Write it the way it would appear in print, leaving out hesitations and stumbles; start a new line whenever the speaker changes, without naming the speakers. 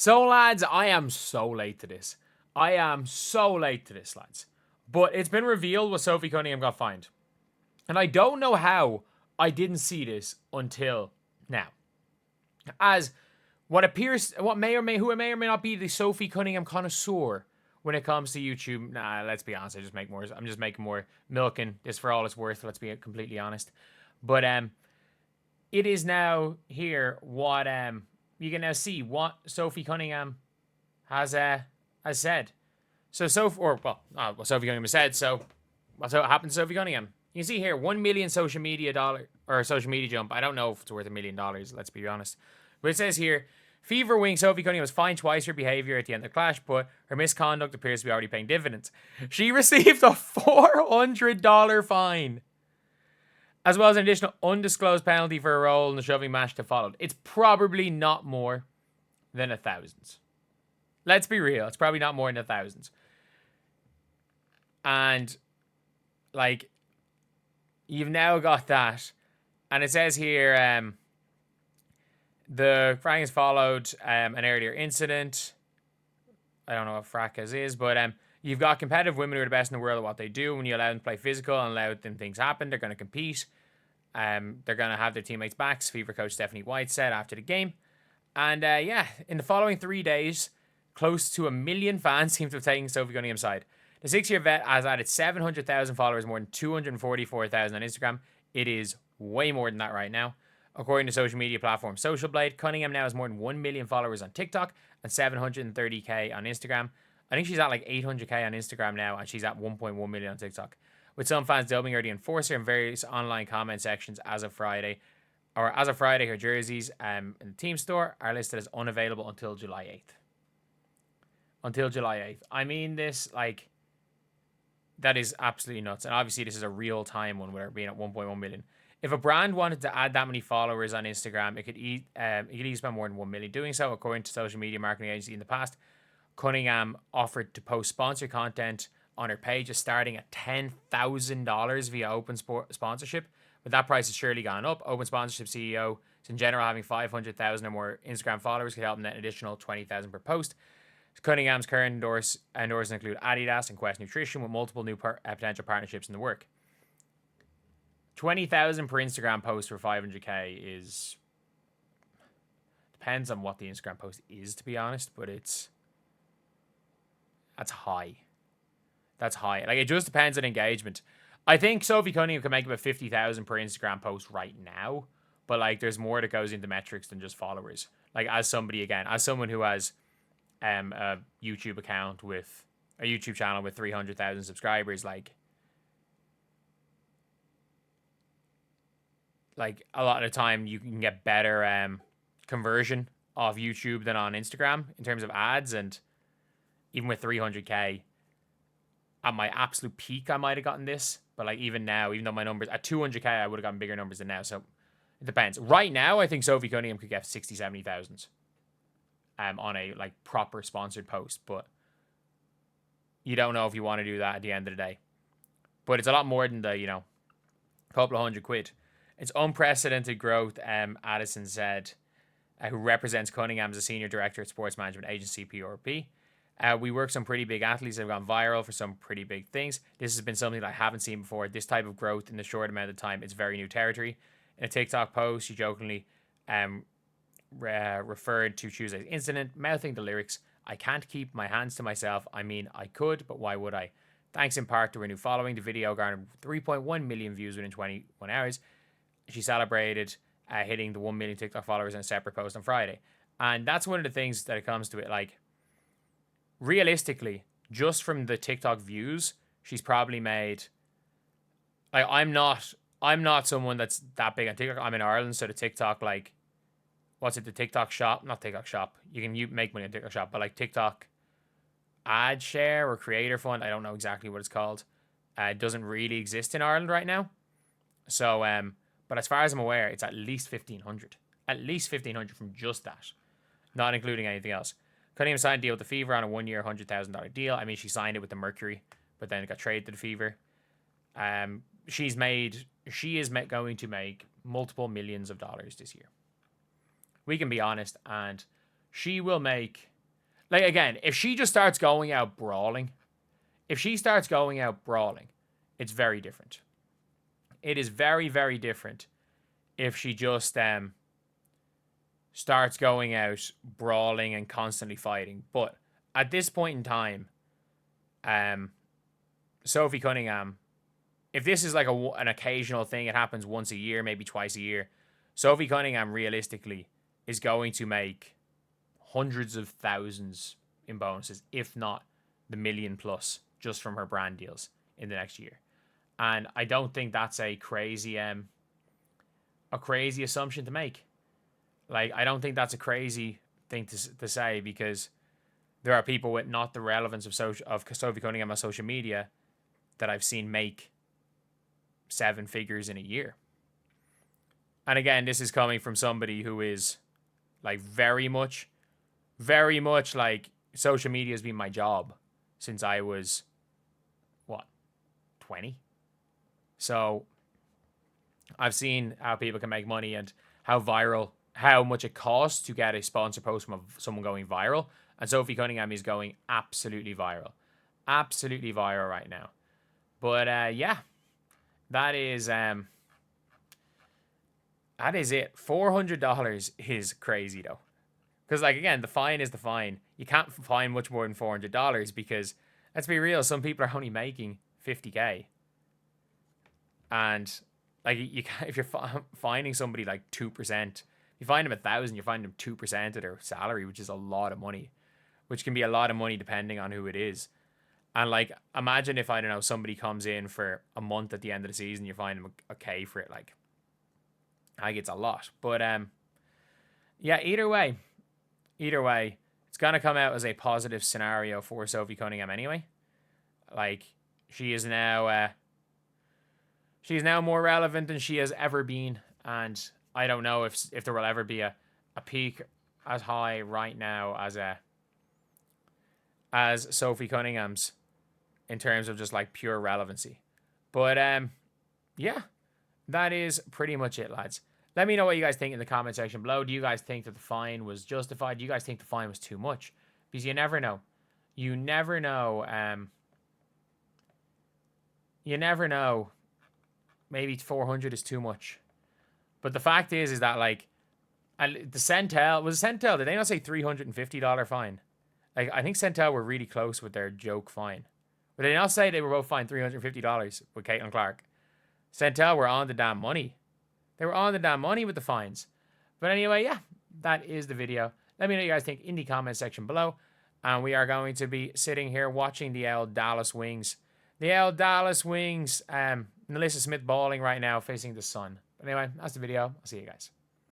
So, lads, I am so late to this. Lads. But it's been revealed what Sophie Cunningham got fined. And I don't know how I didn't see this until now. As what appears, who may or may not be the Sophie Cunningham connoisseur when it comes to YouTube. Nah, let's be honest. I'm just making more milking this for all it's worth. Let's be completely honest. But it is now here what you can now see what Sophie Cunningham has said. So what Sophie Cunningham said. So what's happened to Sophie Cunningham? You can see here $1 million social media jump. I don't know if it's worth $1 million. Let's be honest. But it says here, Fever wing Sophie Cunningham was fined twice for behavior at the end of the clash, but her misconduct appears to be already paying dividends. She received a $400 fine, as well as an additional undisclosed penalty for her role in the shoving match that followed. It's probably not more than $1,000. Let's be real. It's probably not more than $1,000. And, like, you've now got that. And it says here, the fracas followed an earlier incident. I don't know what fracas is, but you've got competitive women who are the best in the world at what they do. When you allow them to play physical and allow them things happen, they're going to compete. They're going to have their teammates' backs, Fever coach Stephanie White said after the game. And in the following 3 days, close to 1 million fans seem to have taken Sophie Cunningham's side. The 6-year vet has added 700,000 followers, more than 244,000 on Instagram. It is way more than that right now. According to social media platform Social Blade, Cunningham now has more than 1 million followers on TikTok and 730k on Instagram. I think she's at like 800k on Instagram now, and she's at 1.1 million on TikTok, with some fans dubbing her the enforcer in various online comment sections as of Friday. Her jerseys in the team store are listed as unavailable until July 8th. I mean, that is absolutely nuts. And obviously, this is a real-time one with her being at 1.1 million. If a brand wanted to add that many followers on Instagram, it could easily spend more than 1 million doing so. According to social media marketing agency in the past, Cunningham offered to post sponsored content on her pages starting at $10,000 via open sponsorship, but that price has surely gone up. Open sponsorship CEO, in general, having 500,000 or more Instagram followers could help them net an additional 20,000 per post. Cunningham's current endorsements include Adidas and Quest Nutrition, with multiple new potential partnerships in the work. 20,000 per Instagram post for 500k is depends on what the Instagram post is, to be honest, but that's high. That's high. Like, it just depends on engagement. I think Sophie Cunningham can make about 50,000 per Instagram post right now, but like, there's more that goes into metrics than just followers. Like, as someone who has a YouTube account with a YouTube channel with 300,000 subscribers, like a lot of the time you can get better conversion off YouTube than on Instagram in terms of ads. And even with 300k at my absolute peak, I might have gotten this, but like, even now, even though my numbers at 200k, I would have gotten bigger numbers than now. So it depends. Right now, I think Sophie Cunningham could get 60,000-70,000 on a like proper sponsored post, but you don't know if you want to do that at the end of the day. But it's a lot more than the couple of £100. It's unprecedented growth, Addison said, who represents Cunningham as a senior director at sports management agency PRP. We work some pretty big athletes that have gone viral for some pretty big things. This has been something that I haven't seen before. This type of growth in the short amount of time, it's very new territory. In a TikTok post, she jokingly referred to Tuesday's incident, mouthing the lyrics, "I can't keep my hands to myself. I mean, I could, but why would I?" Thanks in part to her new following, the video garnered 3.1 million views within 21 hours. She celebrated hitting the 1 million TikTok followers in a separate post on Friday. And that's one of the things that it comes to it. Like, realistically, just from the TikTok views, she's probably made, like, I'm not someone that's that big on TikTok. I'm in Ireland, so the TikTok, like, the TikTok shop? Not TikTok shop. You make money on TikTok shop, but like TikTok ad share or creator fund, I don't know exactly what it's called. It doesn't really exist in Ireland right now. So, but as far as I'm aware, it's at least 1,500. At least 1,500 from just that, not including anything else. Cunningham signed a deal with the Fever on a 1-year, $100,000 deal. I mean, she signed it with the Mercury, but then it got traded to the Fever. She is going to make multiple millions of dollars this year. We can be honest, and she will make Like, again, if she just starts going out brawling, it's very different. It is very, very different if she just starts going out brawling and constantly fighting. But at this point in time, Sophie Cunningham, if this is like an occasional thing, it happens once a year, maybe twice a year, Sophie Cunningham realistically is going to make hundreds of thousands in bonuses, if not the million plus, just from her brand deals in the next year. And I don't think that's a crazy assumption to make. Like, I don't think that's a crazy thing to say, because there are people with not the relevance of Sophie Cunningham on social media that I've seen make 7 figures in a year. And again, this is coming from somebody who is like very much like, social media has been my job since I was 20. So I've seen how people can make money and how much it costs to get a sponsor post from someone going viral. And Sophie Cunningham is going absolutely viral right now. But yeah, that is it. $400 is crazy though, because like, again, the fine is the fine. You can't fine much more than $400, because let's be real, some people are only making $50K, and like, you can't, if you're fining somebody like 2%, you find them 1,000, you find them 2% of their salary, which is a lot of money, which can be a lot of money depending on who it is. And like, imagine if, I don't know, somebody comes in for a month at the end of the season, you find them a K for it. Like, I think it's a lot. But yeah, either way, it's gonna come out as a positive scenario for Sophie Cunningham anyway. Like, she is now more relevant than she has ever been, and I don't know if there will ever be a peak as high right now as Sophie Cunningham's, in terms of just like pure relevancy. But yeah, that is pretty much it, lads. Let me know what you guys think in the comment section below. Do you guys think that the fine was justified? Do you guys think the fine was too much? Because you never know. You never know. Maybe 400 is too much. But the fact is that, like, the Centel, did they not say $350 fine? Like, I think Centel were really close with their joke fine. But they not say they were both fined $350 with Caitlin Clark. Centel were on the damn money. They were on the damn money with the fines. But anyway, yeah, that is the video. Let me know what you guys think in the comment section below. And we are going to be sitting here watching the Dallas Wings. Melissa Smith balling right now, facing the sun. But anyway, that's the video. I'll see you guys.